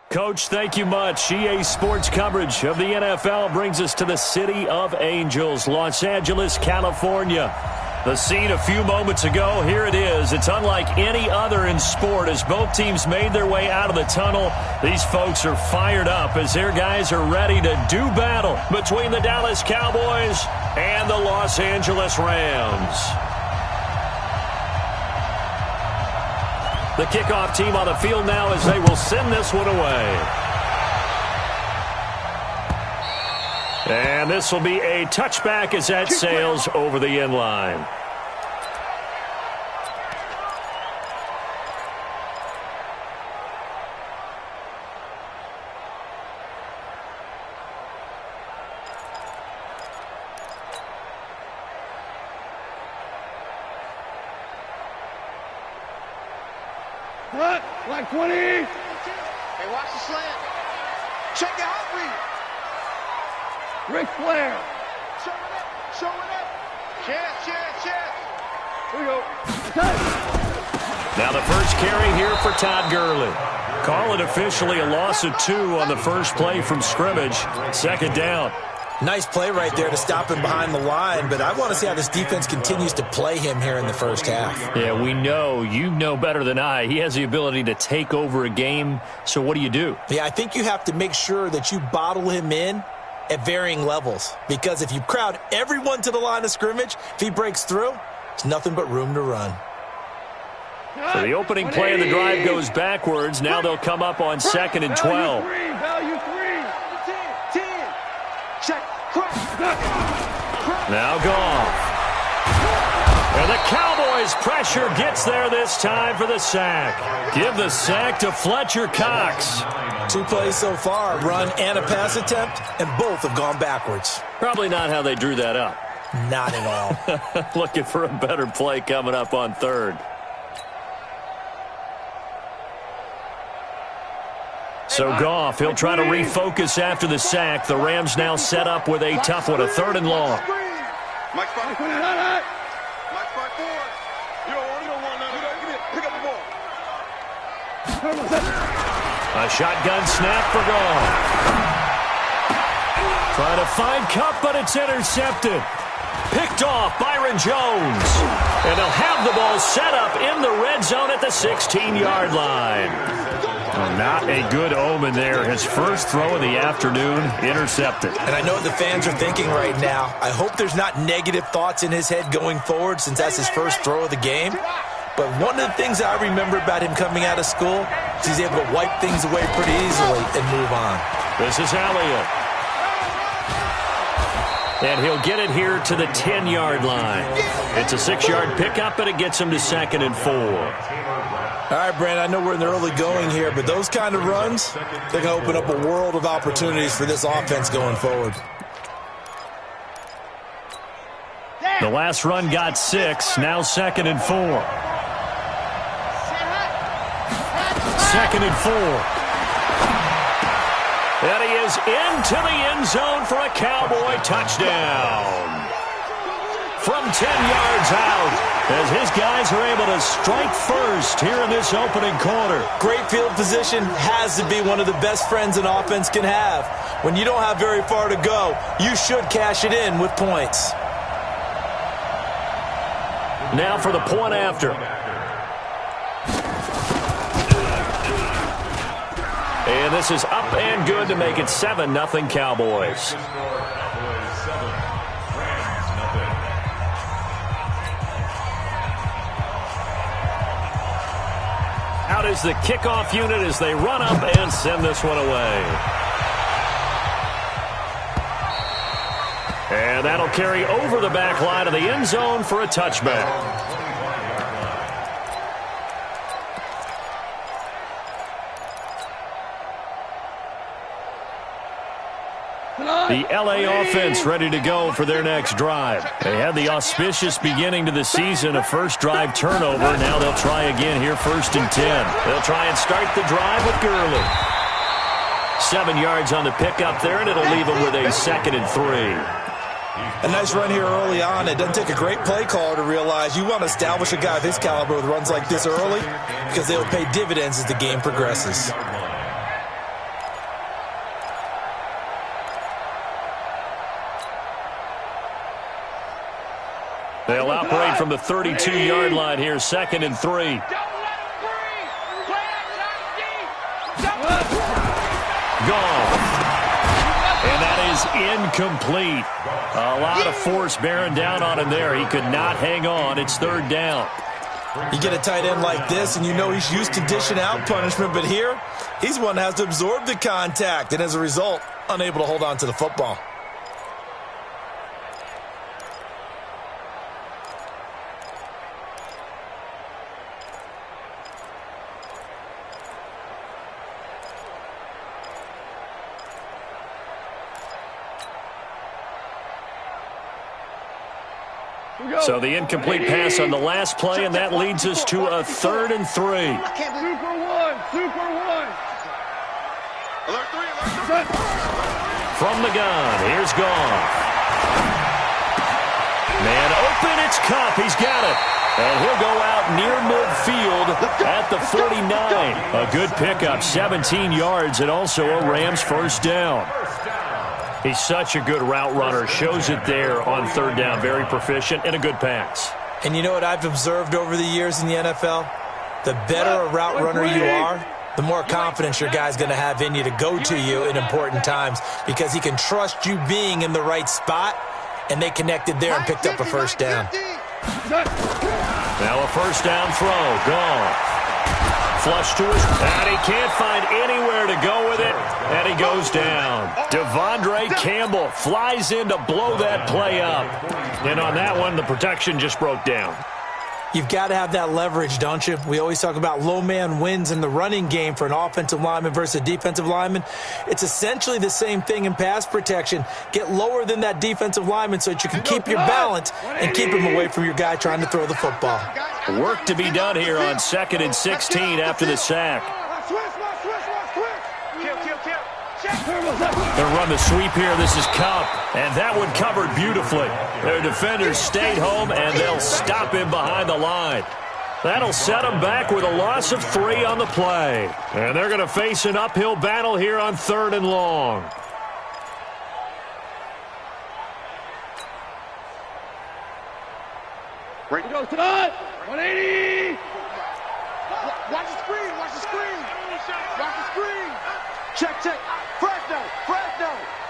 Coach, thank you much. EA Sports coverage of the NFL brings us to the City of Angels, Los Angeles, California. The scene a few moments ago, here it is. It's unlike any other in sport as both teams made their way out of the tunnel. These folks are fired up as their guys are ready to do battle between the Dallas Cowboys and the Los Angeles Rams. The kickoff team on the field now as they will send this one away. And this will be a touchback as that sails over the end line. Black 20. Hey, watch the slant. Check the heartbeat. Ric Flair. Show it up. Show it up. Chance. Here we go. Touch. Now the first carry here for Todd Gurley. Call it officially a loss of 2 on the first play from scrimmage. Second down. Nice play right there to stop him behind the line, but I want to see how this defense continues to play him here in the first half. Yeah, we know. You know better than I. He has the ability to take over a game, so what do? Yeah, I think you have to make sure that you bottle him in at varying levels, because if you crowd everyone to the line of scrimmage, if he breaks through, there's nothing but room to run. So the opening play of the drive goes backwards. Now they'll come up on 2nd and 12. Value 3. 10. Check. Now Goff. And the Cowboys' pressure gets there this time for the sack. Give the sack to Fletcher Cox. 2 plays so far, a run and a pass attempt, and both have gone backwards. Probably not how they drew that up. Not at all. Looking for a better play coming up on 3rd. So Goff, he'll try to refocus after the sack. The Rams now set up with a tough one, a 3rd and long. Mike spot 4. You don't want none of that. Pick up the ball. A shotgun snap for Goff. Trying to find Kupp, but it's intercepted. Picked off Byron Jones. And they'll have the ball set up in the red zone at the 16-yard line. Not a good omen there. His first throw of the afternoon intercepted. And I know what the fans are thinking right now. I hope there's not negative thoughts in his head going forward since that's his first throw of the game. But one of the things I remember about him coming out of school is he's able to wipe things away pretty easily and move on. This is Elliott. And he'll get it here to the 10-yard line. It's a 6-yard pickup, and it gets him to 2nd and 4. All right, Brandon, I know we're in the early going here, but those kind of runs, they're going to open up a world of opportunities for this offense going forward. The last run got 6, now 2nd and 4. 2nd and 4. And he is into the end zone for a Cowboy touchdown. From 10 yards out, as his guys are able to strike first here in this opening quarter. Great field position has to be one of the best friends an offense can have. When you don't have very far to go, you should cash it in with points. Now for the point after. And this is up and good to make it 7-0 Cowboys. Out is the kickoff unit as they run up and send this one away. And that'll carry over the back line of the end zone for a touchback. The LA offense ready to go for their next drive. They had the auspicious beginning to the season, a first drive turnover. Now they'll try again here, 1st and 10. They'll try and start the drive with Gurley. 7 yards on the pickup there, and it'll leave them with a 2nd and 3. A nice run here early on. It doesn't take a great play caller to realize you want to establish a guy of his caliber with runs like this early because they'll pay dividends as the game progresses. operate from the 32-yard line here, 2nd and 3. Gone. And that is incomplete. A lot of force bearing down on him there. He could not hang on. It's 3rd down. You get a tight end like this, and you know he's used to dishing out punishment, but here, he's one that has to absorb the contact, and as a result, unable to hold on to the football. So the incomplete pass on the last play, and that leads us to a 3rd and 3. Super one. Alert 3. From the gun, here's Goff. Man open, it's Cup. He's got it. And he'll go out near midfield at the 49. A good pickup, 17 yards, and also a Rams first down. He's such a good route runner. Shows it there on 3rd down. Very proficient and a good pass. And you know what I've observed over the years in the NFL? The better a route runner you are, the more confidence your guy's going to have in you to go to you in important times because he can trust you being in the right spot, and they connected there and picked up a first down. Now a first down throw. Gone. Flush to his, and he can't find anywhere to go with it, and he goes down. Devondre Campbell flies in to blow that play up. And on that one, the protection just broke down. You've got to have that leverage, don't you? We always talk about low man wins in the running game for an offensive lineman versus a defensive lineman. It's essentially the same thing in pass protection. Get lower than that defensive lineman so that you can keep your balance and keep him away from your guy trying to throw the football. Work to be done here on 2nd and 16 after the sack. They'll run the sweep here. This is Cup, and that one covered beautifully. Their defenders stayed home, and they'll stop him behind the line. That'll set them back with a loss of 3 on the play. And they're going to face an uphill battle here on 3rd and long. Right. Go, Todd. 180. Watch the screen. Watch the screen. Watch the screen. Check. Fresno.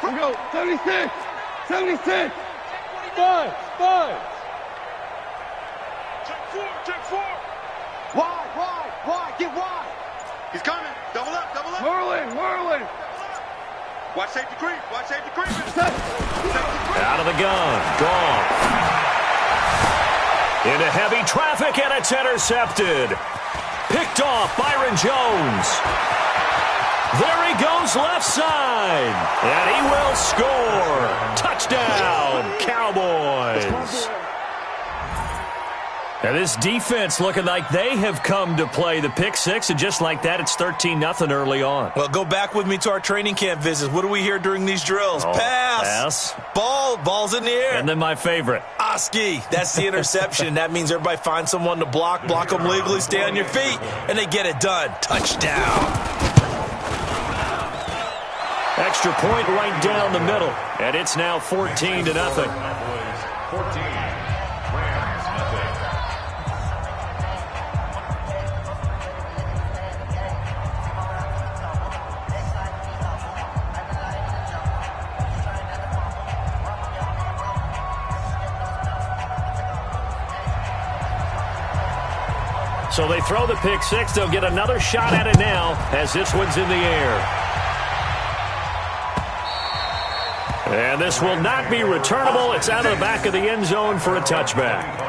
We go. 76. 76. 5. Check 4. Wide. Get wide. He's coming. Double up. Whirling. Watch safety creep. Out of the gun. Gone. Into heavy traffic, and it's intercepted. Picked off Byron Jones. There he goes left side. And he will score. Touchdown, Cowboys. And this defense looking like they have come to play the pick six, and just like that, it's 13-0 early on. Well, go back with me to our training camp visits. What do we hear during these drills? Pass. Ball's in the air. And then my favorite. Oski. That's the interception. That means everybody finds someone to block them legally, stay on your feet, and they get it done. Touchdown. Extra point right down the middle, and it's now 14-0. 14. So they throw the pick six. They'll get another shot at it now as this one's in the air. And this will not be returnable. It's out of the back of the end zone for a touchback.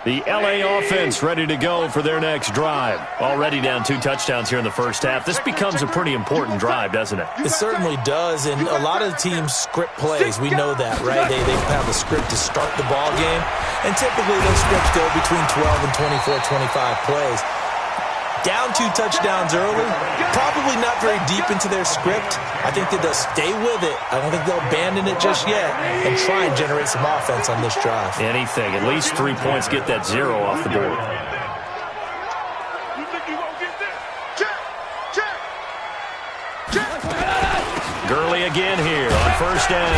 The LA offense ready to go for their next drive. Already down 2 touchdowns here in the first half. This becomes a pretty important drive, doesn't it? It certainly does, and a lot of the teams script plays. We know that, right? They have a script to start the ball game, and typically those scripts go between 12 and 24, 25 plays. Down 2 touchdowns early, probably not very deep into their script. I think that they'll stay with it. I don't think they'll abandon it just yet and try and generate some offense on this drive. Anything. At least 3 points, get that 0 off the board. Gurley again here on first down.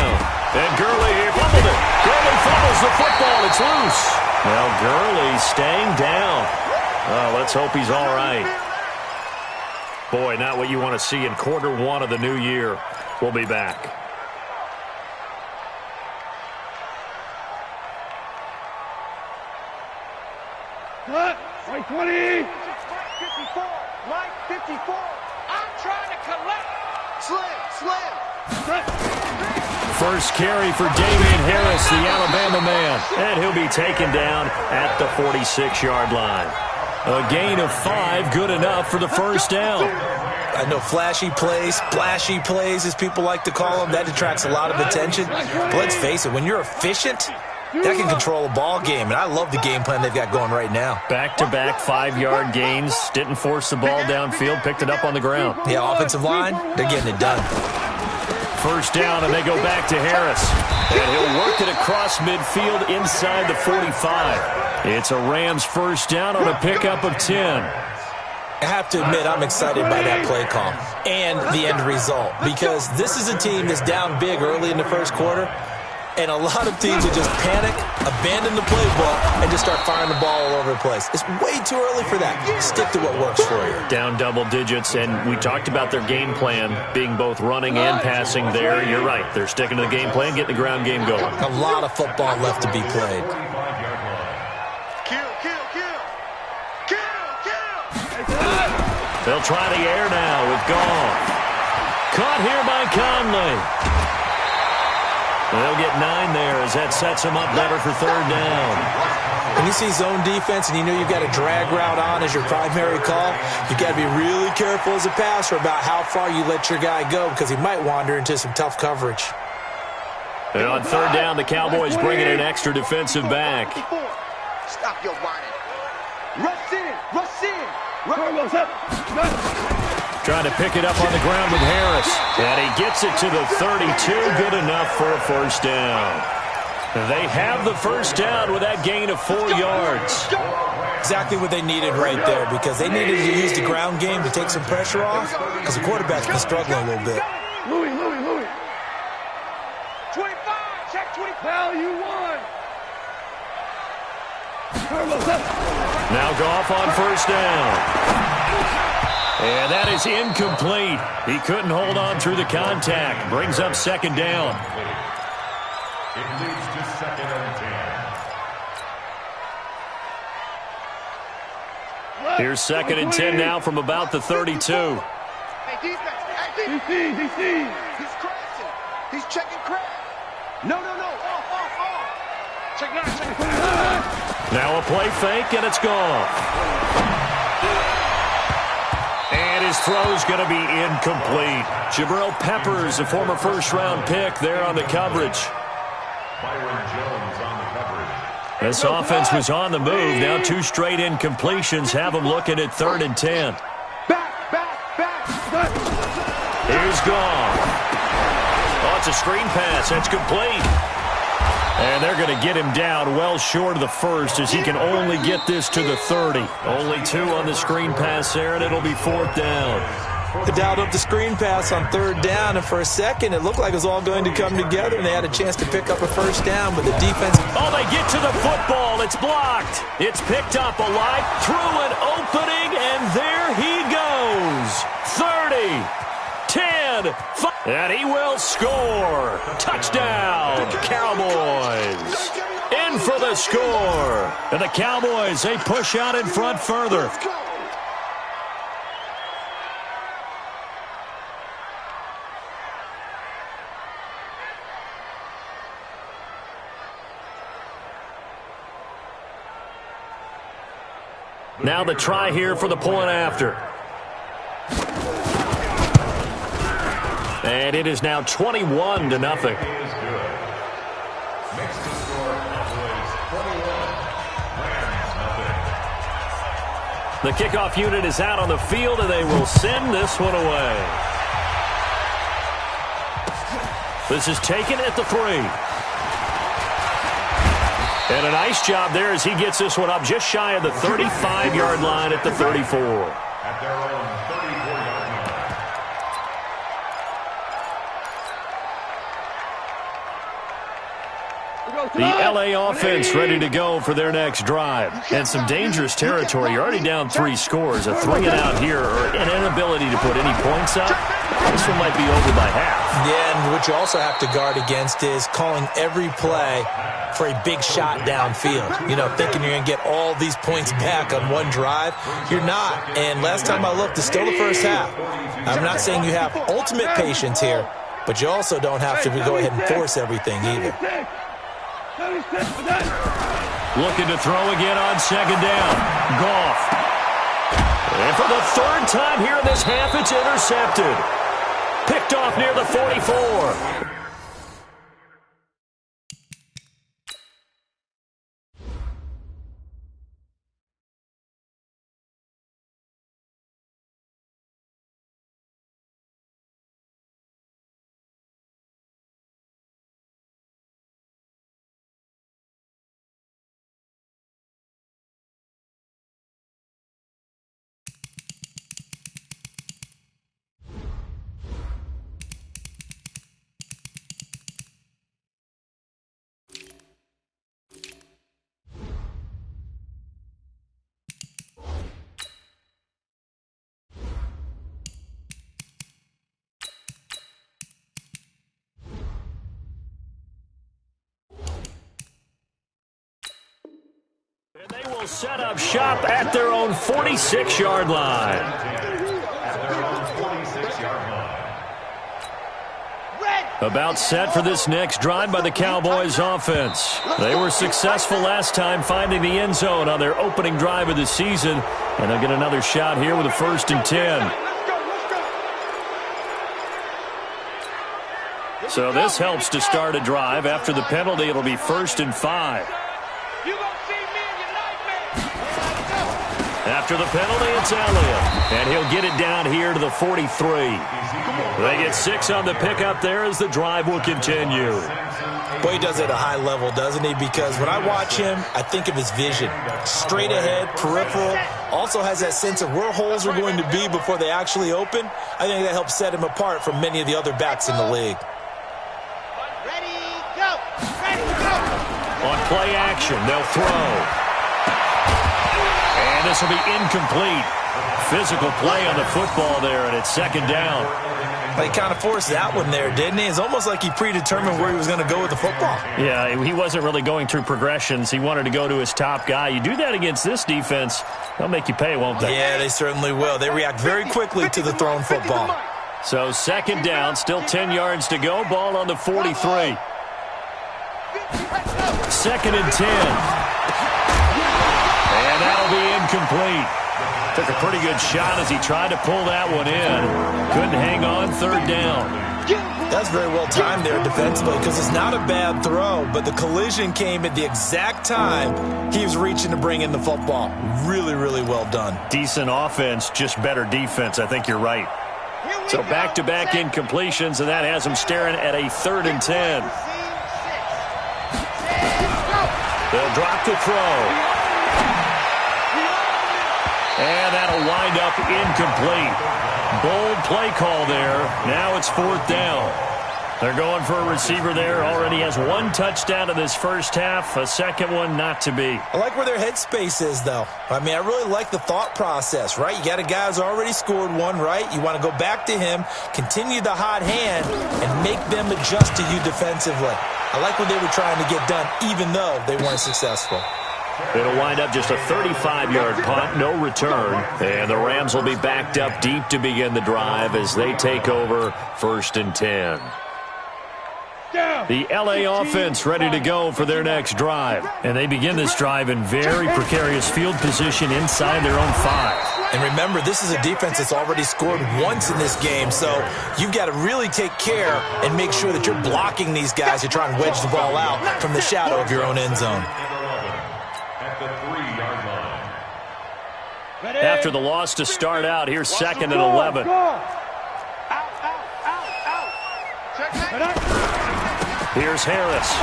And Gurley fumbled it. Gurley fumbles the football. It's loose. Well, Gurley staying down. Oh, let's hope he's all right. Boy, not what you want to see in Q1 of the new year. We'll be back. Cut. Right 20. Mike 54. Mike 54. I'm trying to collect. Slim. First carry for Damian Harris, the Alabama man. And he'll be taken down at the 46-yard line. A gain of 5, good enough for the first down. I know flashy plays, splashy plays, as people like to call them, that attracts a lot of attention. But let's face it, when you're efficient, that can control a ball game. And I love the game plan they've got going right now. Back-to-back 5-yard gains. Didn't force the ball downfield, picked it up on the ground. Yeah, offensive line, they're getting it done. First down, and they go back to Harris. And he'll work it across midfield inside the 45. It's a Rams first down on a pickup of 10. I have to admit, I'm excited by that play call and the end result, because this is a team that's down big early in the first quarter, and a lot of teams will just panic, abandon the playbook, and just start firing the ball all over the place. It's way too early for that. Stick to what works for you. Down double digits, and we talked about their game plan being both running and passing there. You're right. They're sticking to the game plan, getting the ground game going. A lot of football left to be played. They'll try the air now with Goff. Caught here by Conley. They'll get 9 there as that sets them up better for third down. When you see zone defense and you know you've got a drag route on as your primary call, you've got to be really careful as a passer about how far you let your guy go, because he might wander into some tough coverage. And on third down, the Cowboys bringing an extra defensive back. Stop your whining. Rush in. Trying to pick it up on the ground with Harris. And he gets it to the 32. Good enough for a first down. They have the first down with that gain of 4 yards. Exactly what they needed right there, because they needed to use the ground game to take some pressure off, because the quarterback's been struggling a little bit. Louis. 25. Check 25. Now you won. Now Goff on first down. And that is incomplete. He couldn't hold on through the contact. Brings up second down. It leads to second and 10. Here's second and 10 now from about the 32. Hey, defense. DC. He's crashing. He's checking crash. No. Off. Check 9. Now a play fake, and it's gone. And his throw's going to be incomplete. Jabril Peppers, a former first-round pick, there on the coverage. Byron Jones on the coverage. This offense was on the move. Now 2 straight incompletions have them looking at third and 10. Back. Here's Goff. Oh, it's a screen pass. That's complete. And they're going to get him down well short of the first, as he can only get this to the 30. Only 2 on the screen pass there, and it'll be fourth down. They dialed up the screen pass on third down, and for a second it looked like it was all going to come together, and they had a chance to pick up a first down, but the defense... Oh, they get to the football. It's blocked. It's picked up alive through an opening, and there he goes. 30, 10, 5. And he will score. Touchdown, Cowboys. In for the score. And the Cowboys, they push out in front further. Now the try here for the point after. And it is now 21-0. Is good. Makes the score Cowboys 21, Rams The kickoff unit is out on the field, and they will send this one away. This is taken at the 3. And a nice job there as he gets this one up just shy of the 35-yard line at the 34. At their own 34-yard line. The LA offense ready to go for their next drive. And some dangerous territory. You're already down 3 scores. A 3 and out here or an inability to put any points up. This one might be over by half. Yeah, and what you also have to guard against is calling every play for a big shot downfield. You know, thinking you're going to get all these points back on one drive. You're not. And last time I looked, it's still the first half. I'm not saying you have ultimate patience here, but you also don't have to go ahead and force everything either. Looking to throw again on second down. Goff. And for the 3rd time here in this half, it's intercepted. Picked off near the 44. And they will set up shop at their own 46-yard line. At their own 46-yard line. About set for this next drive by the Cowboys offense. They were successful last time finding the end zone on their opening drive of the season. And they'll get another shot here with a 1st and 10. So this helps to start a drive. After the penalty, it'll be 1st and 5. After the penalty, it's Elliott. And he'll get it down here to the 43. They get 6 on the pickup there as the drive will continue. Boy, he does it at a high level, doesn't he? Because when I watch him, I think of his vision. Straight ahead, peripheral. Also has that sense of where holes are going to be before they actually open. I think that helps set him apart from many of the other backs in the league. Ready, go! Ready, go! On play action, they'll throw. And this will be incomplete. Physical play on the football there, and it's 2nd down. He kind of forced that one there, didn't he? It's almost like he predetermined where he was going to go with the football. Yeah, he wasn't really going through progressions. He wanted to go to his top guy. You do that against this defense, they'll make you pay, won't they? Yeah, they certainly will. They react very quickly to the thrown football. So 2nd down, still 10 yards to go. Ball on the 43. 2nd and 10. And that'll be incomplete. Took a pretty good shot as he tried to pull that one in. Couldn't hang on, 3rd down. That's very well timed there defensively because it's not a bad throw, but the collision came at the exact time he was reaching to bring in the football. Really, really well done. Decent offense, just better defense. I think you're right. So back-to-back incompletions, and that has him staring at a 3rd and 10. They'll drop the throw. And that'll wind up incomplete. Bold play call there. Now it's 4th down. They're going for a receiver there. Already has 1 touchdown in this first half. A second one not to be. I like where their headspace is, though. I mean, I really like the thought process, right? You got a guy who's already scored 1, right? You want to go back to him, continue the hot hand, and make them adjust to you defensively. I like what they were trying to get done, even though they weren't successful. It'll wind up just a 35-yard punt, no return. And the Rams will be backed up deep to begin the drive as they take over 1st and 10. The LA offense ready to go for their next drive. And they begin this drive in very precarious field position inside their own 5. And remember, this is a defense that's already scored once in this game, so you've got to really take care and make sure that you're blocking these guys to try and wedge the ball out from the shadow of your own end zone. At the 3-yard line. After the loss to start out, here's 2nd and 11. Here's Harris.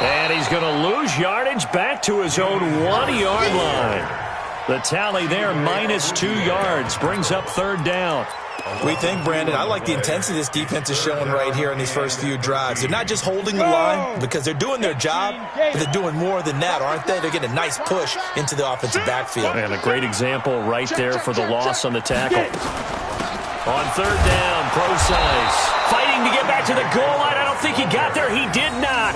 And he's going to lose yardage back to his own 1-yard line. The tally there, -2 yards, brings up 3rd down. We think, Brandon, I like the intensity this defense is showing right here in these first few drives. They're not just holding the line because they're doing their job, but they're doing more than that, aren't they? They're getting a nice push into the offensive backfield. And a great example right there for the loss on the tackle. On 3rd down, Procise fighting to get back to the goal line. I don't think he got there. He did not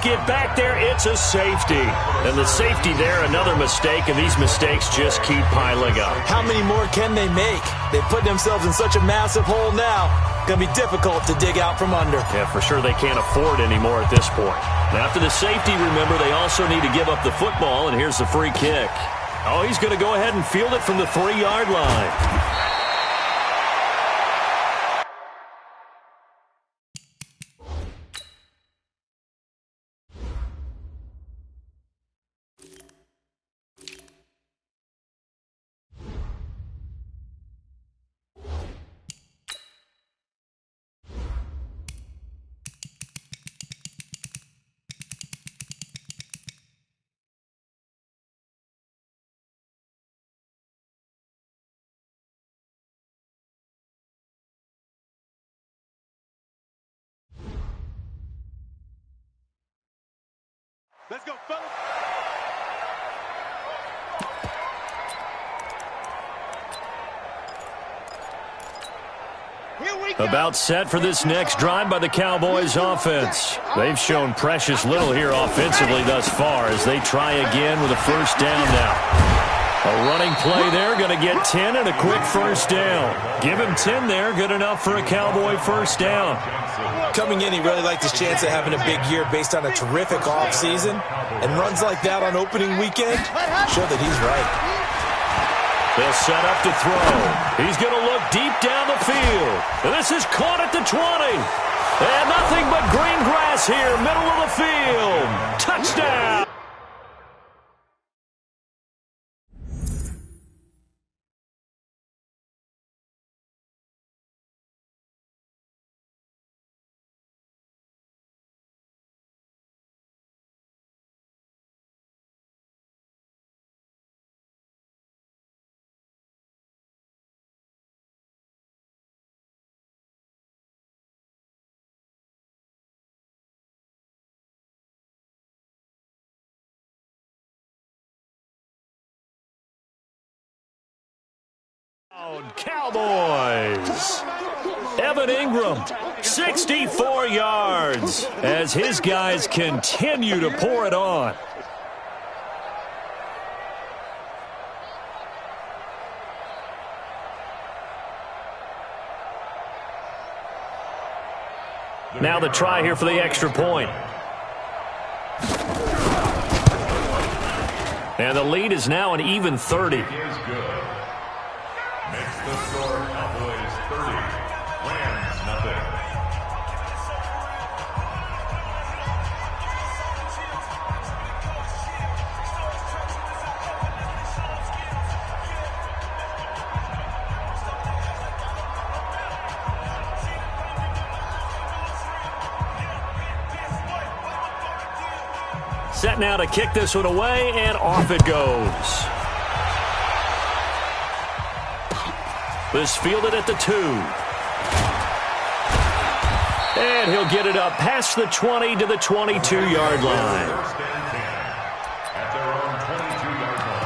get back there. It's a safety. And the safety there, another mistake, and these mistakes just keep piling up. How many more can they make? They've put themselves in such a massive hole now. Going to be difficult to dig out from under. Yeah, for sure they can't afford anymore at this point. And after the safety, remember, they also need to give up the football, and here's the free kick. Oh, he's going to go ahead and field it from the 3-yard line. Let's go, fellas. About set for this next drive by the Cowboys offense. They've shown precious little here offensively thus far as they try again with a 1st down now. A running play there, going to get 10 and a quick 1st down. Give him 10 there, good enough for a Cowboy 1st down. Coming in, he really liked his chance of having a big year based on a terrific offseason. And runs like that on opening weekend show that he's right. They'll set up to throw. He's going to look deep down the field. And this is caught at the 20. And nothing but green grass here, middle of the field. Touchdown. Cowboys. Evan Ingram, 64 yards as his guys continue to pour it on. Now the try here for the extra point. And the lead is now an even 30. Is good. Makes the score Cowboys 30, Rams nothing. Set now to kick this one away, and off it goes. This fielded at the 2. And he'll get it up past the 20 to the 22-yard line. First and 10 at their own 22-yard line.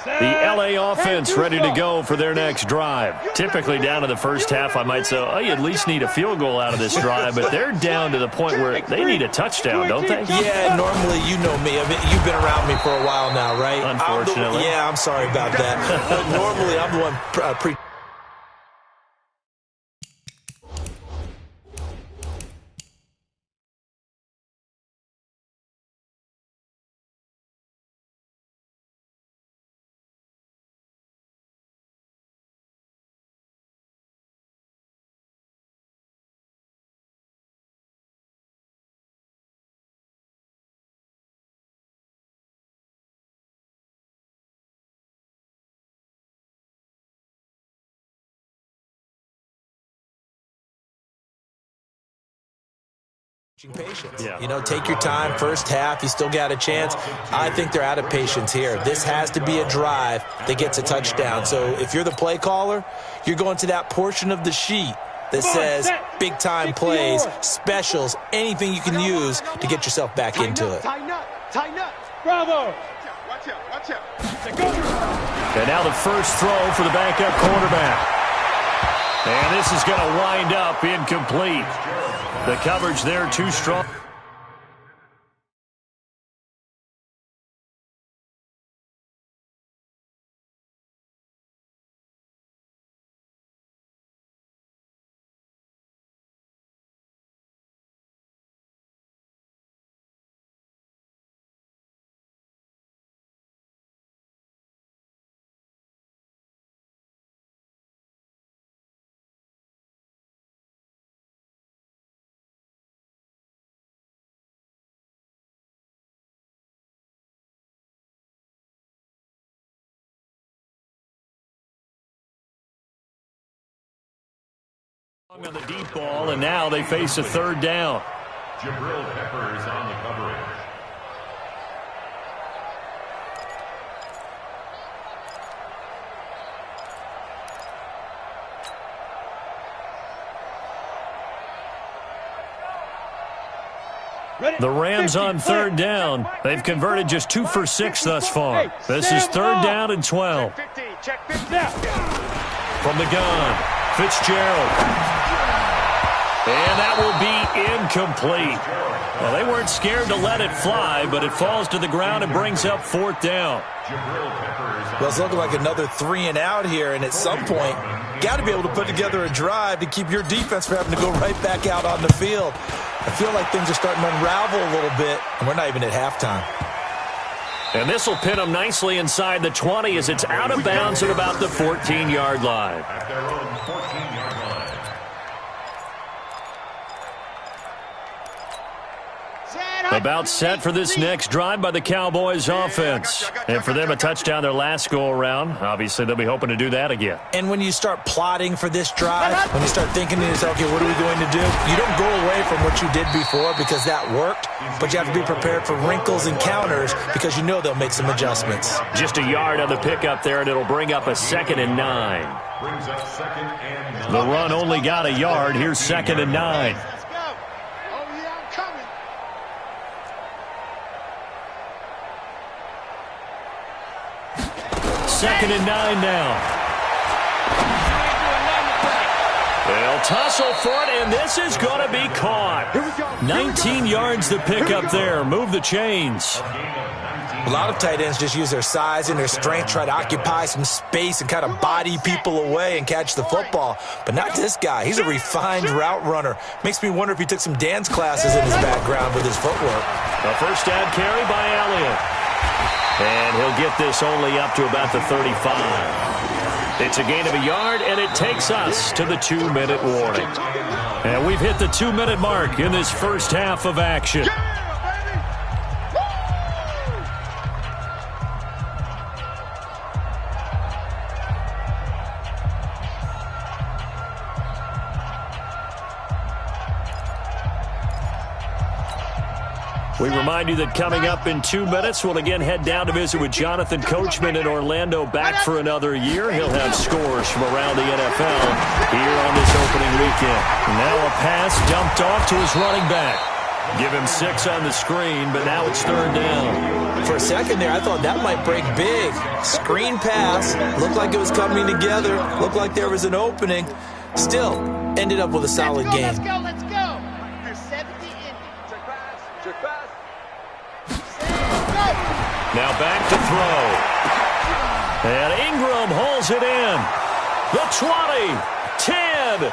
The LA offense ready to go for their next drive. Typically down to the first half, I might say, oh, you at least need a field goal out of this drive, but they're down to the point where they need a touchdown, don't they? Yeah, normally, you know me. I mean, you've been around me for a while now, right? Unfortunately. I'm sorry about that. But normally, I'm the one pre Patience. You know, take your time. First half, you still got a chance. I think they're out of patience here. This has to be a drive that gets a touchdown. So if you're the play caller, you're going to that portion of the sheet that says big-time plays, specials, anything you can use to get yourself back into it. Tighten up. Tighten up. Bravo. Watch out. Watch out. And now the first throw for the backup quarterback. And this is going to wind up incomplete. The coverage there too strong. On the deep ball, and now they face a third down. Jabril Peppers on the coverage. The Rams on third down. They've converted just 2 for 6 thus far. This is third down and 12. From the gun, Fitzgerald. And that will be incomplete. Well, they weren't scared to let it fly, but it falls to the ground and brings up fourth down. Well, it's looking like another 3 and out here, and at some point, got to be able to put together a drive to keep your defense from having to go right back out on the field. I feel like things are starting to unravel a little bit, and we're not even at halftime. And this will pin them nicely inside the 20 as it's out of bounds at about the 14-yard line. At their own 14-yard line. About set for this next drive by the Cowboys offense. And for them, a touchdown their last go-around. Obviously, they'll be hoping to do that again. And when you start plotting for this drive, when you start thinking to yourself, okay, what are we going to do? You don't go away from what you did before because that worked, but you have to be prepared for wrinkles and counters because you know they'll make some adjustments. Just a yard on the pickup there, and it'll bring up a 2nd and 9. Brings up 2nd and 9. The run only got a yard. Here's 2nd and 9. Second and 9 now. They'll tussle for it, and this is going to be caught. 19 yards to pick up there. Move the chains. A lot of tight ends just use their size and their strength, try to occupy some space and kind of body people away and catch the football. But not this guy. He's a refined route runner. Makes me wonder if he took some dance classes in his background with his footwork. A first down carry by Elliott. And he'll get this only up to about the 35. It's a gain of a yard, and it takes us to the 2-minute warning. And we've hit the 2-minute mark in this first half of action. We remind you that coming up in 2 minutes, we'll again head down to visit with Jonathan Coachman in Orlando, back for another year. He'll have scores from around the NFL here on this opening weekend. Now a pass dumped off to his running back. Give him 6 on the screen, but now it's third down. For a second there, I thought that might break big. Screen pass, looked like it was coming together, looked like there was an opening. Still, ended up with a solid game. Let's go, let's go. You're 70 in. Check pass. Now back to throw. And Ingram holds it in. The 20, 10,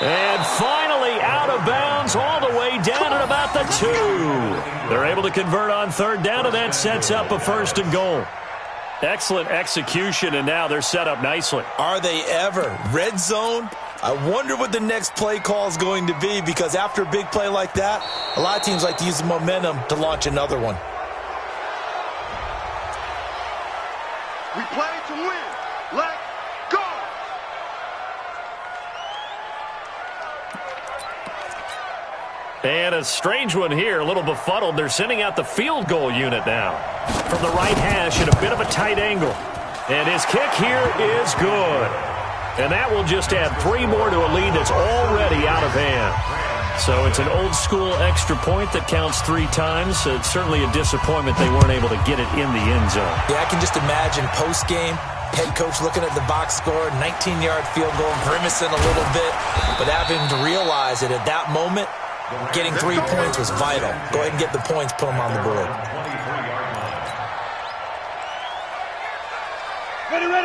and finally out of bounds all the way down at about the 2. They're able to convert on third down, and that sets up a 1st and goal. Excellent execution, and now they're set up nicely. Are they ever? Red zone? I wonder what the next play call is going to be, because after a big play like that, a lot of teams like to use the momentum to launch another one. We play to win. Let go. And a strange one here, a little befuddled. They're sending out the field goal unit now. From the right hash at a bit of a tight angle. And his kick here is good. And that will just add 3 more to a lead that's already out of hand. So it's an old-school extra point that counts 3 times. So it's certainly a disappointment they weren't able to get it in the end zone. Yeah, I can just imagine post-game, head coach looking at the box score, 19-yard field goal, grimacing a little bit, but having to realize that at that moment, getting 3 points was vital. Go ahead and get the points, put them on the board.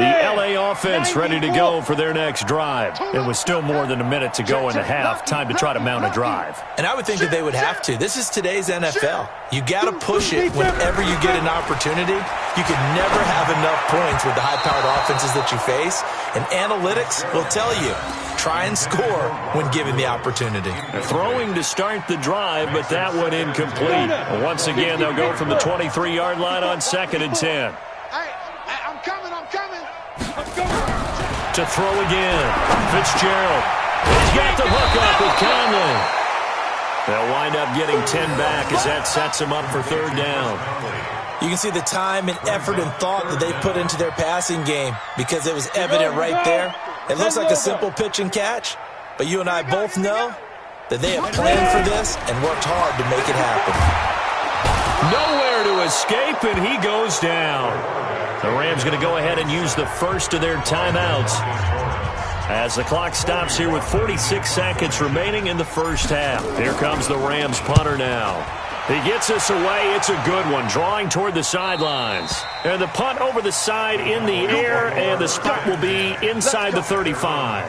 The L.A. offense ready to go for their next drive. It was still more than a minute to go in the half. Time to try to mount a drive. And I would think that they would have to. This is today's NFL. You got to push it whenever you get an opportunity. You can never have enough points with the high-powered offenses that you face. And analytics will tell you, try and score when given the opportunity. Throwing to start the drive, but that one incomplete. Once again, they'll go from the 23-yard line on 2nd and 10. To throw again. Fitzgerald. He's got the hook up with Conley. They'll wind up getting 10 back as that sets him up for 3rd down. You can see the time and effort and thought that they put into their passing game because it was evident right there. It looks like a simple pitch and catch, but you and I both know that they have planned for this and worked hard to make it happen. Nowhere to escape, and he goes down. The Rams going to go ahead and use the first of their timeouts as the clock stops here with 46 seconds remaining in the first half. Here comes the Rams punter now. He gets us away. It's a good one, drawing toward the sidelines. And the punt over the side in the air, and the spot will be inside the 35.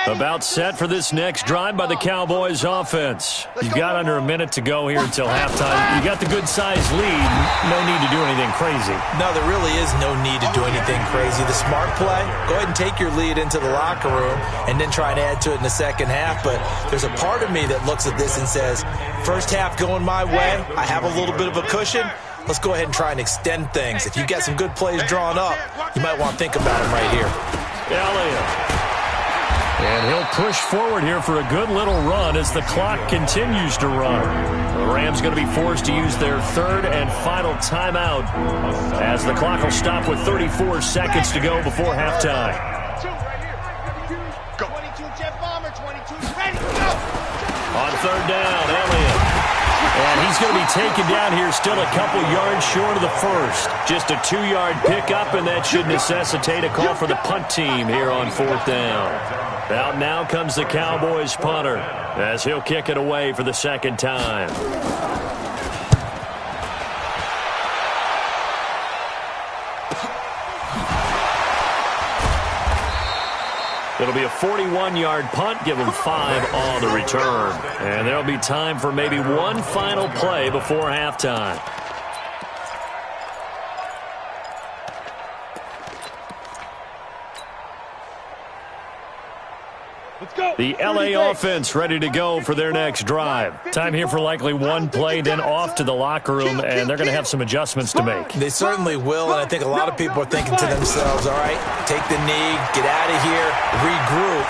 About set for this next drive by the Cowboys offense. You've got under a minute to go here until halftime. You got the good-sized lead. No need to do anything crazy. No, there really is no need to do anything crazy. The smart play, go ahead and take your lead into the locker room and then try and add to it in the second half. But there's a part of me that looks at this and says, first half going my way, I have a little bit of a cushion. Let's go ahead and try and extend things. If you've got some good plays drawn up, you might want to think about them right here. Elliott. And he'll push forward here for a good little run as the clock continues to run. The Rams going to be forced to use their 3rd and final timeout as the clock will stop with 34 seconds to go before halftime. 22 Jet Bomber, 22 ready, go! On 3rd down, Elliott. And he's going to be taken down here still a couple yards short of the first. Just a 2-yard pickup, and that should necessitate a call for the punt team here on 4th down. Out now comes the Cowboys punter as he'll kick it away for the 2nd time. It'll be a 41-yard punt, give them 5 on the return. And there'll be time for maybe one final play before halftime. The L.A. offense ready to go for their next drive. Time here for likely one play, then off to the locker room, and they're going to have some adjustments to make. They certainly will, and I think a lot of people are thinking to themselves, all right, take the knee, get out of here, regroup.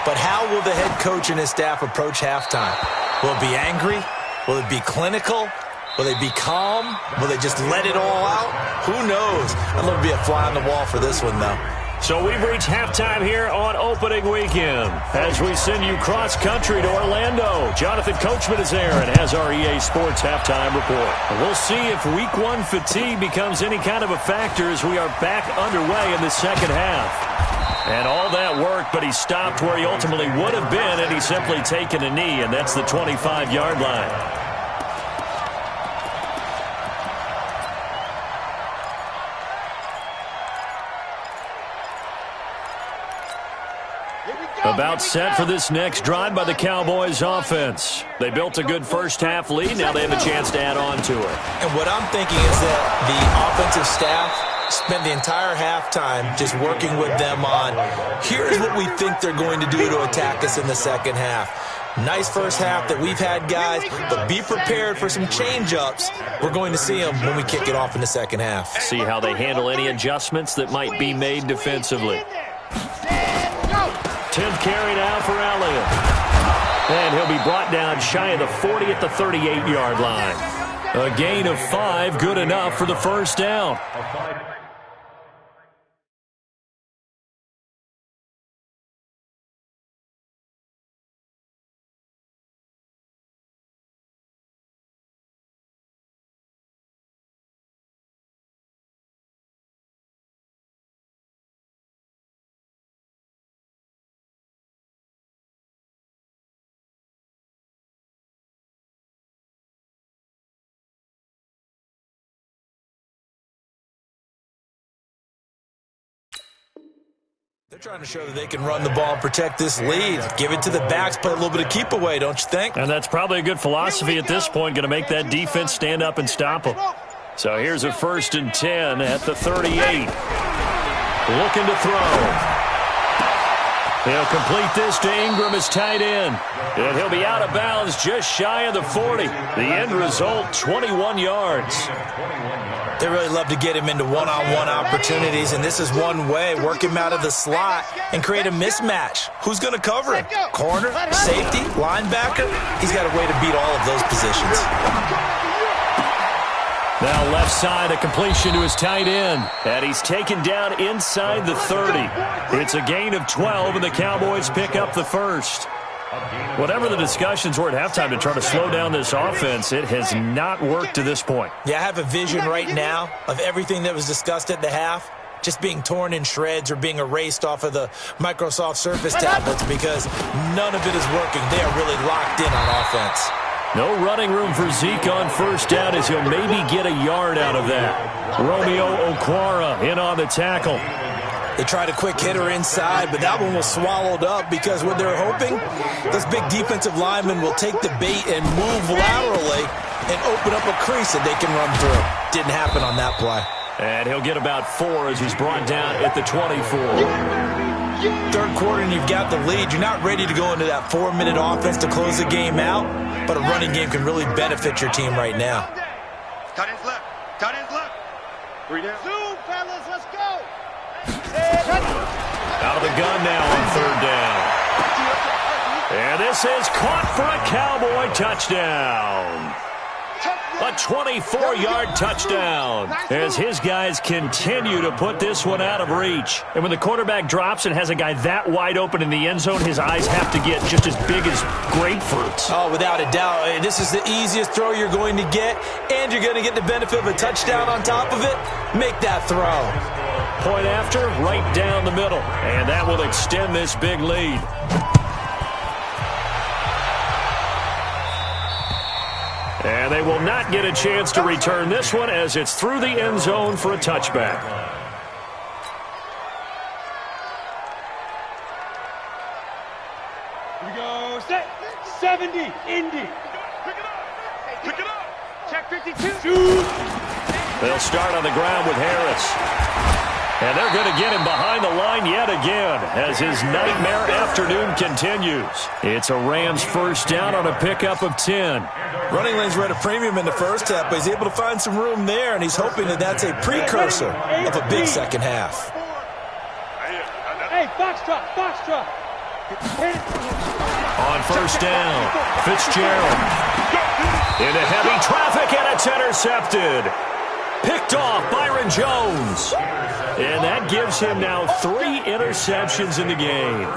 But how will the head coach and his staff approach halftime? Will it be angry? Will it be clinical? Will they be calm? Will they just let it all out? Who knows? I'd love to be a fly on the wall for this one, though. So we've reached halftime here on opening weekend as we send you cross-country to Orlando. Jonathan Coachman is there and has our EA Sports halftime report. We'll see if Week 1 fatigue becomes any kind of a factor as we are back underway in the second half. And all that work, but he stopped where he ultimately would have been, and he's simply taken a knee, and that's the 25-yard line. About set for this next drive by the Cowboys offense. They built a good first half lead. Now they have a chance to add on to it. And what I'm thinking is that the offensive staff spent the entire halftime just working with them on, here's what we think they're going to do to attack us in the second half. Nice first half that we've had, guys, but be prepared for some change-ups. We're going to see them when we kick it off in the second half. See how they handle any adjustments that might be made defensively. 10th carry now for Elliott. And he'll be brought down shy of the 40 at the 38-yard line. A gain of 5, good enough for the first down. They're trying to show that they can run the ball and protect this lead. Give it to the backs, play a little bit of keep away, don't you think? And that's probably a good philosophy at this point, going to make that defense stand up and stop them. So here's a 1st and 10 at the 38. Looking to throw. He'll complete this to Ingram as tight end. And he'll be out of bounds just shy of the 40. The end result, 21 yards. They really love to get him into one-on-one opportunities, and this is one way. Work him out of the slot and create a mismatch. Who's going to cover him? Corner, safety, linebacker? He's got a way to beat all of those positions. Now left side, a completion to his tight end. And he's taken down inside the 30. It's a gain of 12, and the Cowboys pick up the first. Whatever the discussions were at halftime to try to slow down this offense, it has not worked to this point. Yeah, I have a vision right now of everything that was discussed at the half just being torn in shreds or being erased off of the Microsoft Surface tablets because none of it is working. They are really locked in on offense. No running room for Zeke on first down as he'll maybe get a yard out of that. Romeo Okwara in on the tackle. They tried a quick hitter inside, but that one was swallowed up because what they're hoping, those big defensive linemen will take the bait and move laterally and open up a crease that they can run through. Didn't happen on that play. And he'll get about 4 as he's brought down at the 24. Third quarter and you've got the lead. You're not ready to go into that 4-minute offense to close the game out, but a running game can really benefit your team right now. Tight ends left. Tight ends left. 3 down. Zoom, fellas, let's go. Out of the gun now on 3rd down. And this is caught for a Cowboy touchdown. A 24-yard touchdown as his guys continue to put this one out of reach. And when the quarterback drops and has a guy that wide open in the end zone, his eyes have to get just as big as grapefruits. Oh, without a doubt. This is the easiest throw you're going to get, and you're going to get the benefit of a touchdown on top of it. Make that throw. Point after, right down the middle. And that will extend this big lead. And they will not get a chance to return this one as it's through the end zone for a touchback. Here we go. Set. 70. Indy. Pick it up. Check 52. Shoot. They'll start on the ground with Harris. And they're going to get him behind the line yet again as his nightmare afternoon continues. It's a Rams first down on a pickup of 10. Running lanes were at a premium in the first half, but he's able to find some room there, and he's hoping that that's a precursor of a big second half. Hey, foxtrot, foxtrot. On first down, Fitzgerald. Into heavy traffic, and it's intercepted. Picked off Byron Jones. And that gives him now 3 interceptions in the game.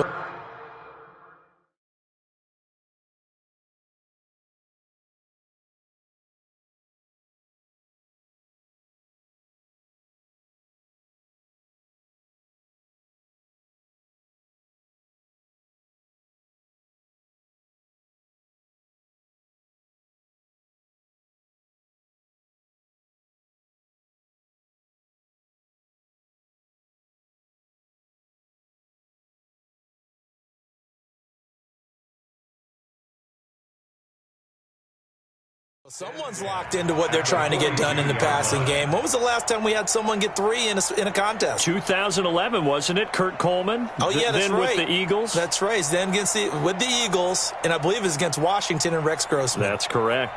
Someone's locked into what they're trying to get done in the passing game. When was the last time we had someone get 3 in a contest? 2011, wasn't it? Kurt Coleman. Oh, yeah, that's then right. with the Eagles. That's right. Then with the Eagles, and I believe it was against Washington and Rex Grossman. That's correct.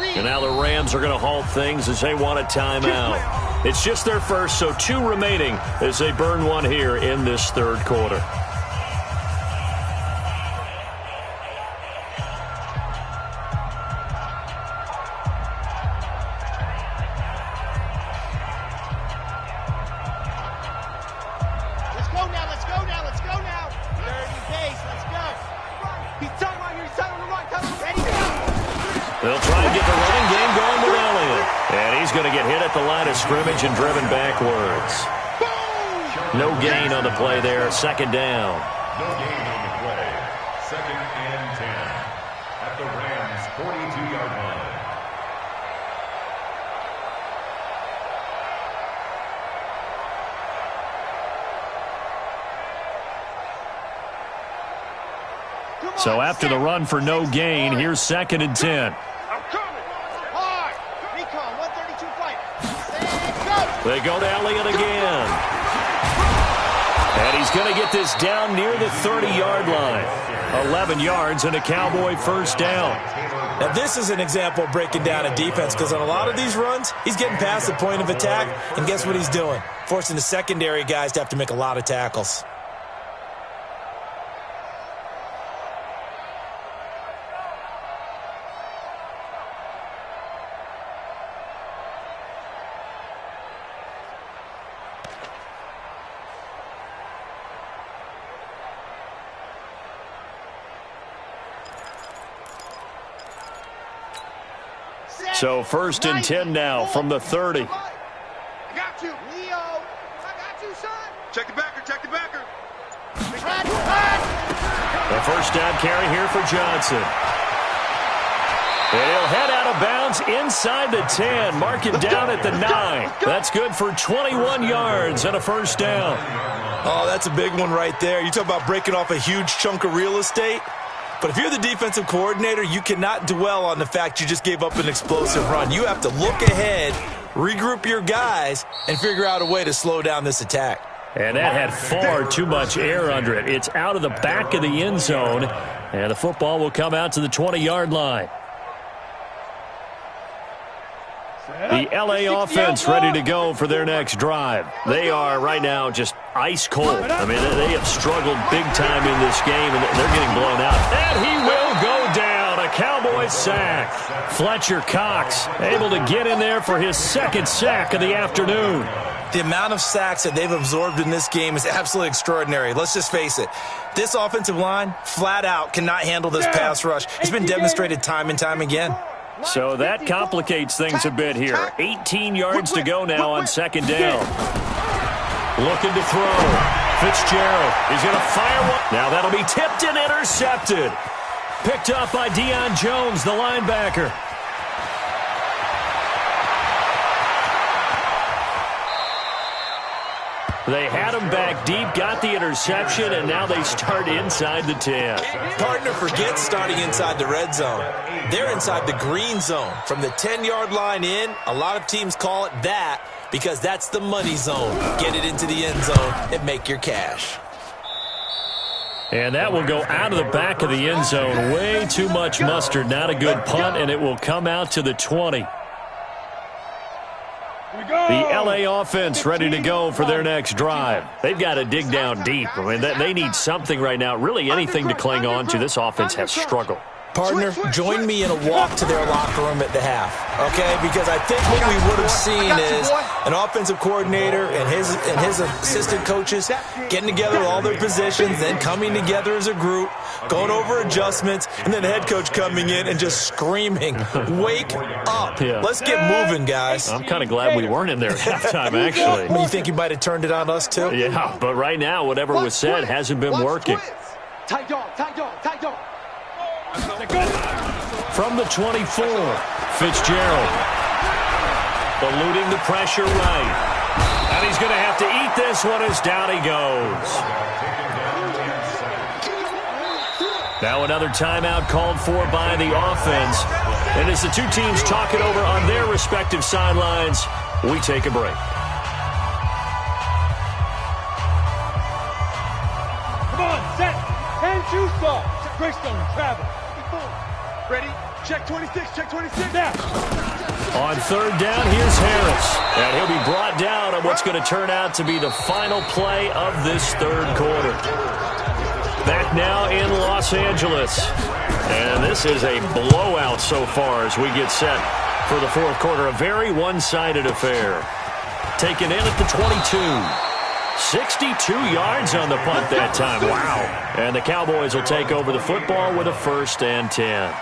And now the Rams are going to halt things as they want a timeout. It's just their first, so 2 remaining as they burn one here in this third quarter. They'll try and get the running game going with Elliott. And he's going to get hit at the line of scrimmage and driven backwards. No gain on the play there. Second down. No gain on the play. 2nd and 10 at the Rams' 42-yard line. So after the run for no gain, here's 2nd and 10. They go to Elliott again. And he's going to get this down near the 30-yard line. 11 yards and a Cowboy first down. Now, this is an example of breaking down a defense because on a lot of these runs, he's getting past the point of attack, and guess what he's doing? Forcing the secondary guys to have to make a lot of tackles. So 1st and 10 now from the 30. I got you, Leo. I got you, son. Check the backer, check the backer. The first down carry here for Johnson. And he'll head out of bounds inside the 10. Mark it down at the 9. That's good for 21 yards and a first down. Oh, that's a big one right there. You talk about breaking off a huge chunk of real estate. But if you're the defensive coordinator, you cannot dwell on the fact you just gave up an explosive run. You have to look ahead, regroup your guys, and figure out a way to slow down this attack. And that had far too much air under it. It's out of the back of the end zone, and the football will come out to the 20-yard line. The L.A. offense ready to go for their next drive. They are right now just ice cold. I mean, they have struggled big time in this game, and they're getting blown out. And he will go down. A Cowboy sack. Fletcher Cox able to get in there for his 2nd sack of the afternoon. The amount of sacks that they've absorbed in this game is absolutely extraordinary. Let's just face it. This offensive line, flat out, cannot handle this pass rush. It's been demonstrated time and time again. So that complicates things a bit here. 18 yards to go now on 2nd down. Looking to throw. Fitzgerald is going to fire one. Now that'll be tipped and intercepted. Picked up by Deion Jones, the linebacker. They had him back deep, got the interception, and now they start inside the 10. Partner forgets starting inside the red zone. They're inside the green zone. From the 10-yard line in, a lot of teams call it that because that's the money zone. Get it into the end zone and make your cash. And that will go out of the back of the end zone. Way too much mustard. Not a good punt, and it will come out to the 20. The L.A. offense ready to go for their next drive. They've got to dig down deep. I mean, they need something right now. Really anything to cling on to. This offense has struggled. Partner, join me in a walk to their locker room at the half, okay? Because I think what we would have seen is an offensive coordinator and his assistant coaches getting together all their positions, then coming together as a group, going over adjustments, and then the head coach coming in and just screaming, wake up. Yeah. Let's get moving, guys. I'm kind of glad we weren't in there at halftime, actually. I mean, you think you might have turned it on us, too? Yeah, but right now, whatever was said hasn't been working. Tight dog, tight dog, tight dog. From the 24, Fitzgerald. Eluding the pressure right. And he's going to have to eat this one as down he goes. Now another timeout called for by the offense. And as the two teams talk it over on their respective sidelines, we take a break. Come on, set. Hand shoes off. Greystone, travel. Ready? Check 26, check 26. Now. On third down, here's Harris. And he'll be brought down on what's going to turn out to be the final play of this third quarter. Back now in Los Angeles. And this is a blowout so far as we get set for the fourth quarter. A very one-sided affair. Taken in at the 22. 62 yards on the punt that time. Wow. And the Cowboys will take over the football with a 1st and 10.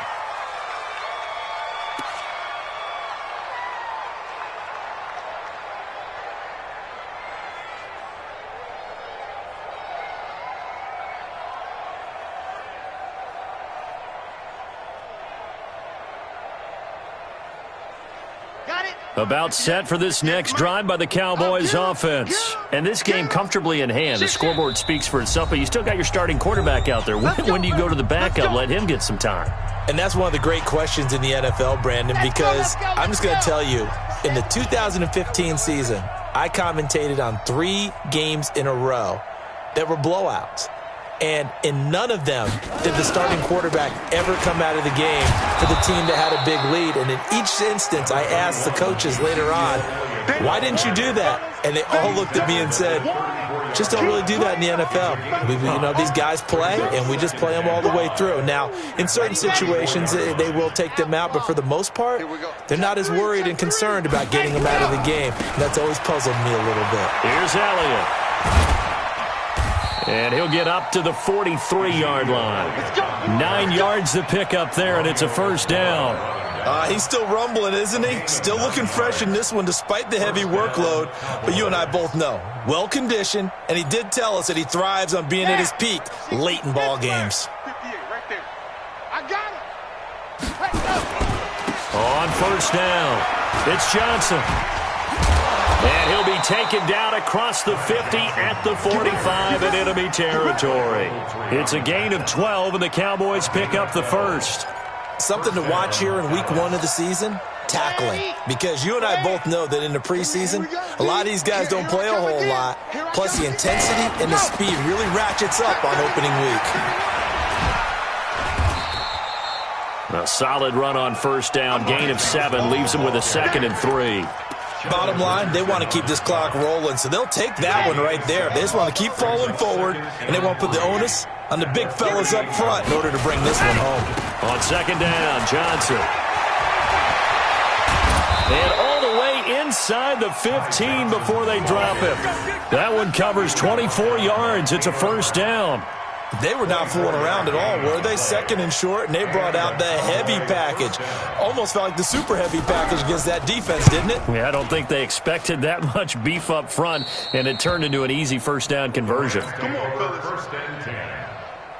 About set for this next drive by the Cowboys offense. And this game comfortably in hand. The scoreboard speaks for itself, but you still got your starting quarterback out there. When do you go to the backup? Let him get some time. And that's one of the great questions in the NFL, Brandon, because I'm just going to tell you, in the 2015 season, I commentated on 3 games in a row that were blowouts. And in none of them did the starting quarterback ever come out of the game for the team that had a big lead. And in each instance, I asked the coaches later on, why didn't you do that? And they all looked at me and said, just don't really do that in the NFL. These guys play, and we just play them all the way through. Now, in certain situations, they will take them out, but for the most part, they're not as worried and concerned about getting them out of the game. And that's always puzzled me a little bit. Here's Elliott. And he'll get up to the 43-yard line. 9 yards to pick up there, and it's a 1st down. He's still rumbling, isn't he? Still looking fresh in this one despite the heavy workload. But you and I both know, well-conditioned, and he did tell us that he thrives on being at his peak late in ball games. 58 right there. I got it. On 1st down, it's Johnson. And he'll be taken down across the 50 at the 45 in enemy territory. It's a gain of 12, and the Cowboys pick up the 1st. Something to watch here in week 1 of the season, tackling. Because you and I both know that in the preseason, a lot of these guys don't play a whole lot. Plus, the intensity and the speed really ratchets up on opening week. A solid run on 1st down, gain of 7, leaves them with a 2nd and 3. Bottom line, they want to keep this clock rolling, so they'll take that one right there. They just want to keep falling forward, and they want to put the onus on the big fellas up front in order to bring this one home. On 2nd down, Johnson. And all the way inside the 15 before they drop him. That one covers 24 yards. It's a 1st down. They were not fooling around at all, were they? 2nd and short, and they brought out the heavy package. Almost felt like the super heavy package against that defense, didn't it? Yeah, I don't think they expected that much beef up front, and it turned into an easy 1st down conversion. Come on, fellas. 1st and 10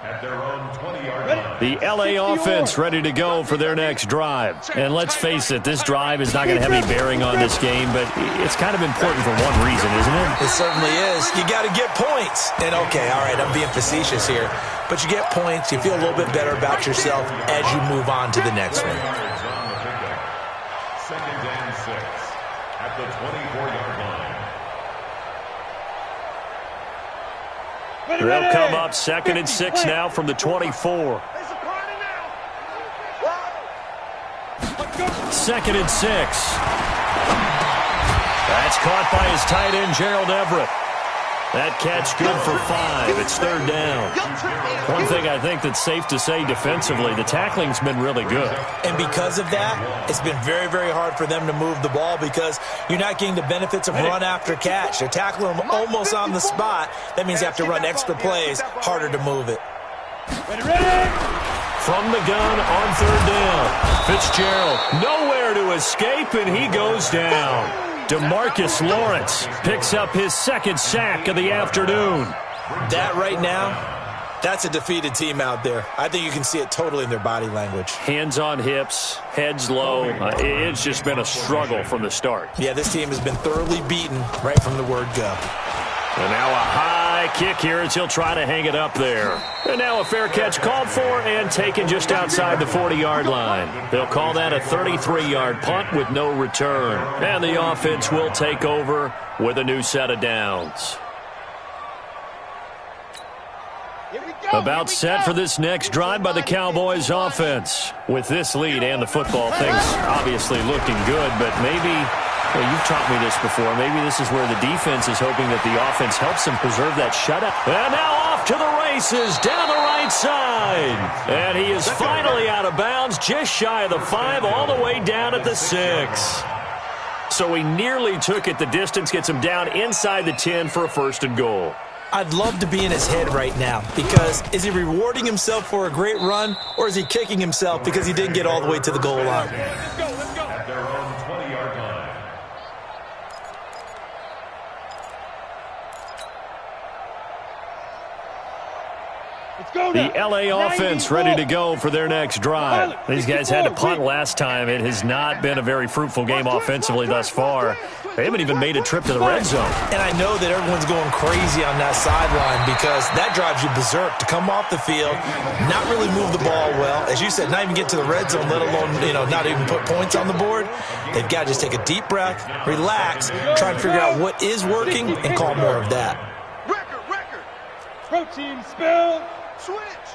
at their own 20-yard line. The LA offense ready to go for their next drive. And let's face it, this drive is not going to have any bearing on this game, but it's kind of important for one reason, isn't it? It certainly is. You got to get points. And okay, all right, I'm being facetious here, but you get points, you feel a little bit better about yourself as you move on to the next one. 2nd and 6 at the 24-yard line. They'll come up 2nd and 6 now from the 24. 2nd and 6. That's caught by his tight end, Gerald Everett. That catch good for 5. It's 3rd down. One thing I think that's safe to say defensively, the tackling's been really good. And because of that, it's been very, very hard for them to move the ball because you're not getting the benefits of run after catch. They're tackling them almost on the spot. That means you have to run extra plays, harder to move it. From the gun on 3rd down. Fitzgerald nowhere to escape, and he goes down. DeMarcus Lawrence picks up his 2nd sack of the afternoon. That right now, that's a defeated team out there. I think you can see it totally in their body language. Hands on hips, heads low. It's just been a struggle from the start. Yeah, this team has been thoroughly beaten right from the word go. And now a high high kick here as he'll try to hang it up there. And now a fair catch called for and taken just outside the 40-yard line. They'll call that a 33-yard punt with no return. And the offense will take over with a new set of downs. About set for this next drive by the Cowboys offense. With this lead and the football, things obviously looking good, but maybe, well, you've taught me this before, maybe this is where the defense is hoping that the offense helps them preserve that shutout. And now off to the races down the right side. And he is finally out of bounds, just shy of the 5, all the way down at the 6. So he nearly took it the distance, gets him down inside the 10 for a 1st and goal. I'd love to be in his head right now, because is he rewarding himself for a great run, or is he kicking himself because he didn't get all the way to the goal line? Let's go. At their own 20-yard line. The LA offense ready to go for their next drive. These guys had to punt last time. It has not been a very fruitful game offensively thus far. They haven't even made a trip to the red zone. And I know that everyone's going crazy on that sideline because that drives you berserk to come off the field, not really move the ball well. As you said, not even get to the red zone, let alone, not even put points on the board. They've got to just take a deep breath, relax, try and figure out what is working, and call more of that. Record. Protein spill. Switch.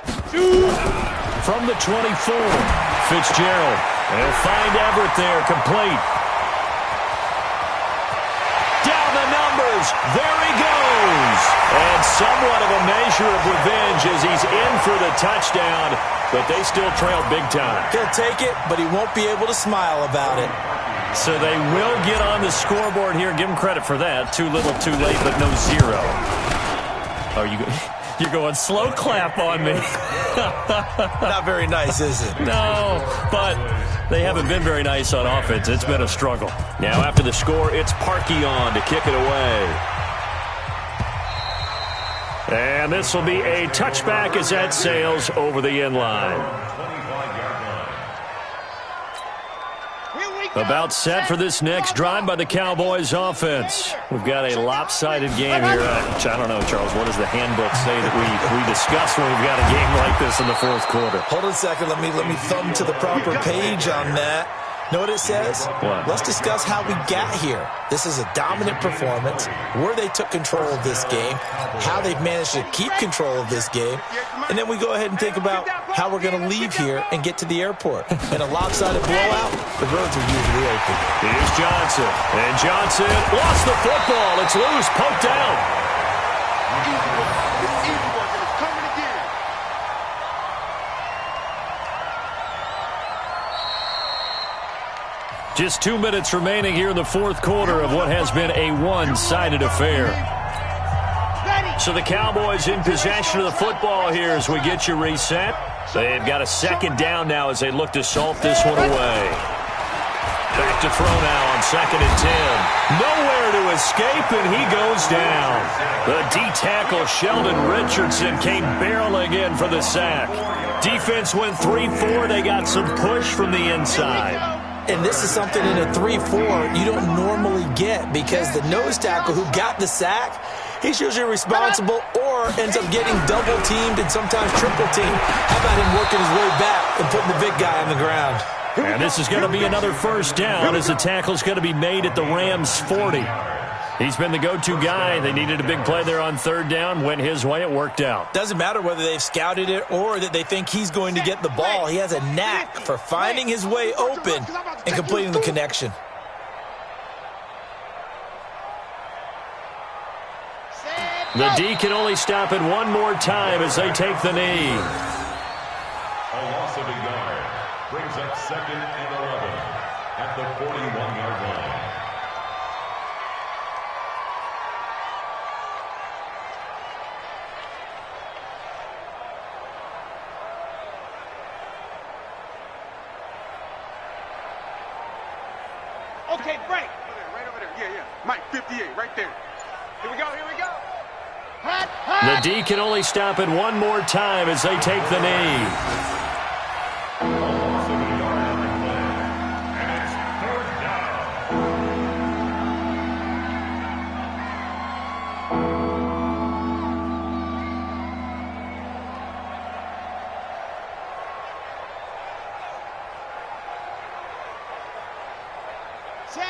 From the 24, Fitzgerald. They'll find Everett there, complete. Down the numbers. There he goes. And somewhat of a measure of revenge as he's in for the touchdown, but they still trail big time. He'll take it, but he won't be able to smile about it. So they will get on the scoreboard here. Give him credit for that. Too little, too late, but no 0. Oh, you're going slow clap on me. Not very nice, is it? No, but they haven't been very nice on offense. It's been a struggle. Now after the score, it's Parkey on to kick it away. And this will be a touchback as that sails over the end line. About set for this next drive by the Cowboys offense. We've got a lopsided game here. I don't know, Charles, what does the handbook say that we discuss when we've got a game like this in the 4th quarter? Hold on a second. Let me thumb to the proper page on that. Know what it says? What? Let's discuss how we got here. This is a dominant performance, where they took control of this game, how they've managed to keep control of this game, and then we go ahead and think about how we're going to leave here and get to the airport. In a lopsided blowout, the roads are usually open. Here's Johnson. And Johnson lost the football. It's loose, poked out. Just 2 minutes remaining here in the 4th quarter of what has been a one-sided affair. So the Cowboys in possession of the football here as we get you reset. They've got a 2nd down now as they look to salt this one away. Back to throw now on 2nd and 10. Nowhere to escape, and he goes down. The D-tackle Sheldon Richardson came barreling in for the sack. Defense went 3-4. They got some push from the inside. And this is something in a 3-4 you don't normally get, because the nose tackle who got the sack, he's usually responsible or ends up getting double-teamed and sometimes triple-teamed. How about him working his way back and putting the big guy on the ground? And this is going to be another 1st down as the tackle's going to be made at the Rams' 40. He's been the go-to guy. They needed a big play there on 3rd down. Went his way. It worked out. Doesn't matter whether they've scouted it or that they think he's going to get the ball. He has a knack for finding his way open and completing the connection. The D can only stop it one more time as they take the knee. A loss of a yard brings up 2nd and 11 at the 41-yard line. Okay, break. Right over there. Yeah. Mike, 58, right there. Here we go. The D can only stop it one more time as they take the knee. A loss of a yard on the play. And it's 3rd down.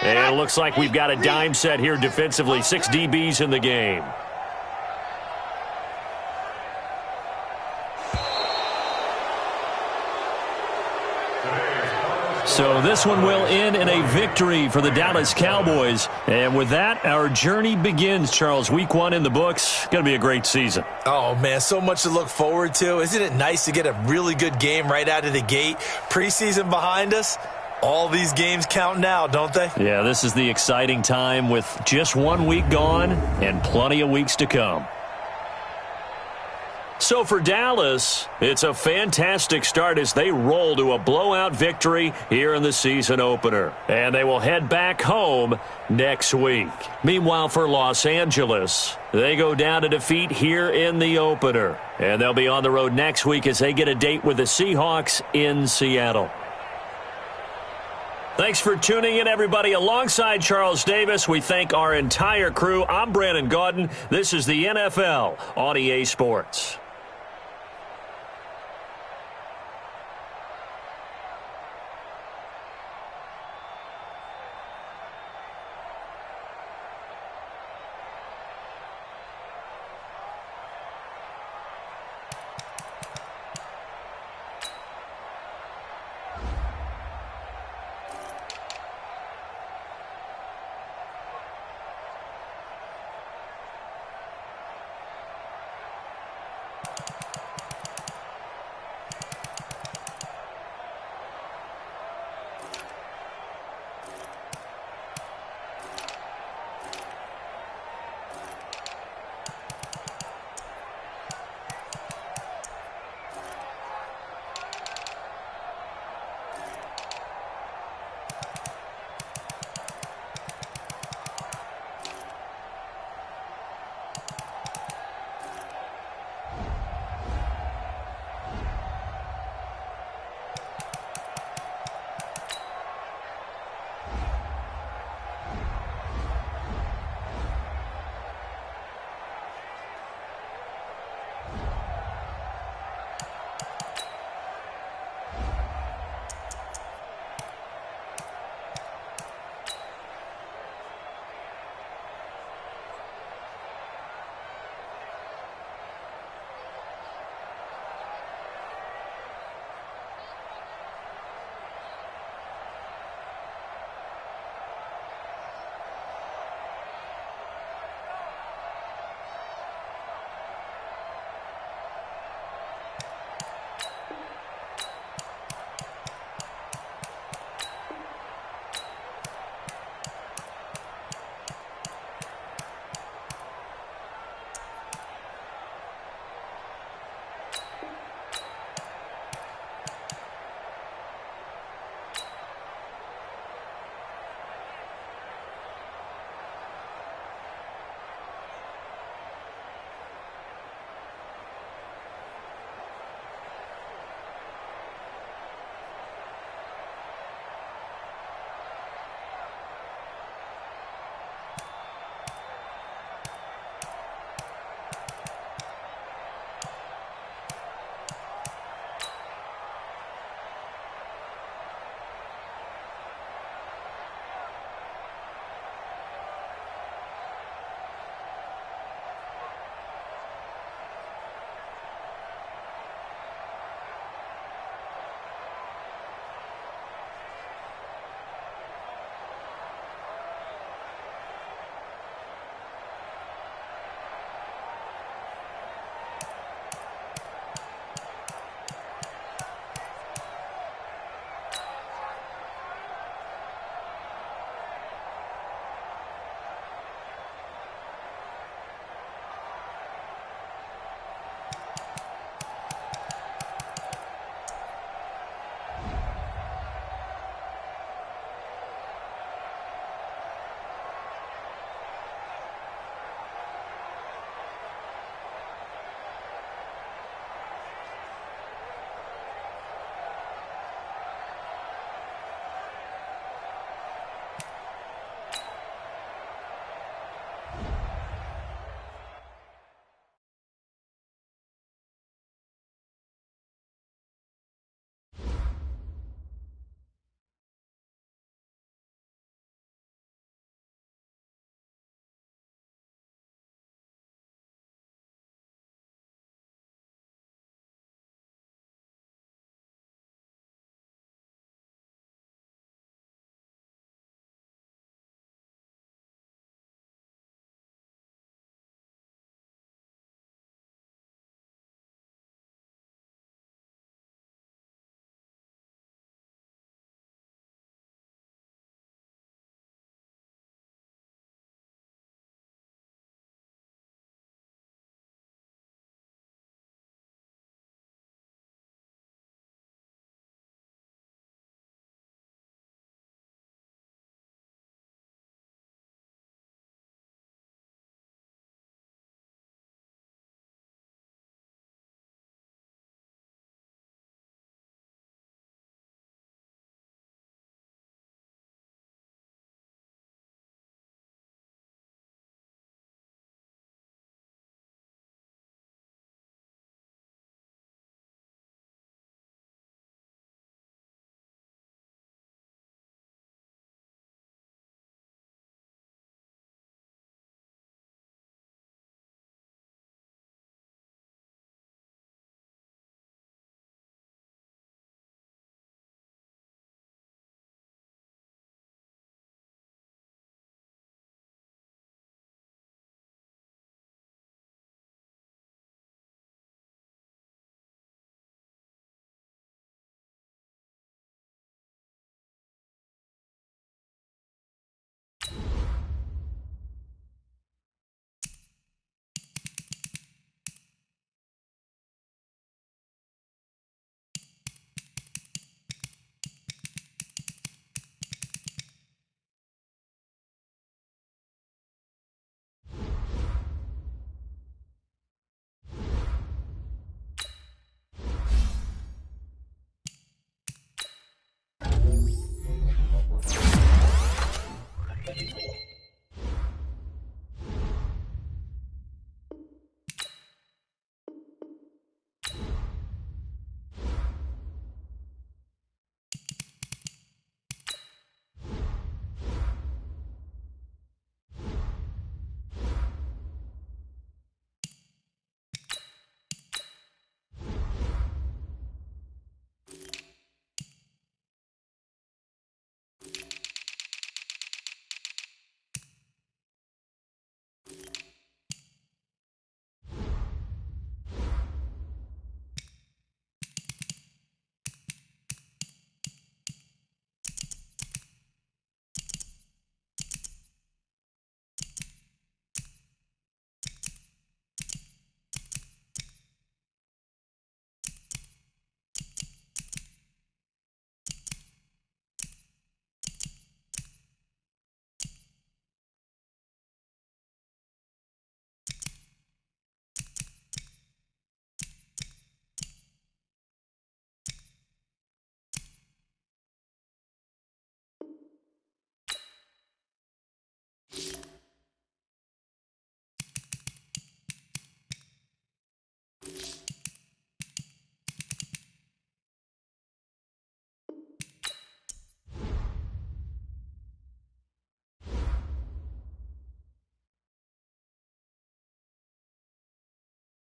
And it looks like we've got a dime set here defensively. 6 DBs in the game. So this one will end in a victory for the Dallas Cowboys. And with that, our journey begins, Charles. Week 1 in the books. Going to be a great season. Oh, man, so much to look forward to. Isn't it nice to get a really good game right out of the gate? Preseason behind us. All these games count now, don't they? Yeah, this is the exciting time with just 1 week gone and plenty of weeks to come. So for Dallas, it's a fantastic start as they roll to a blowout victory here in the season opener. And they will head back home next week. Meanwhile, for Los Angeles, they go down to defeat here in the opener. And they'll be on the road next week as they get a date with the Seahawks in Seattle. Thanks for tuning in, everybody. Alongside Charles Davis, we thank our entire crew. I'm Brandon Gaudin. This is the NFL on EA Sports.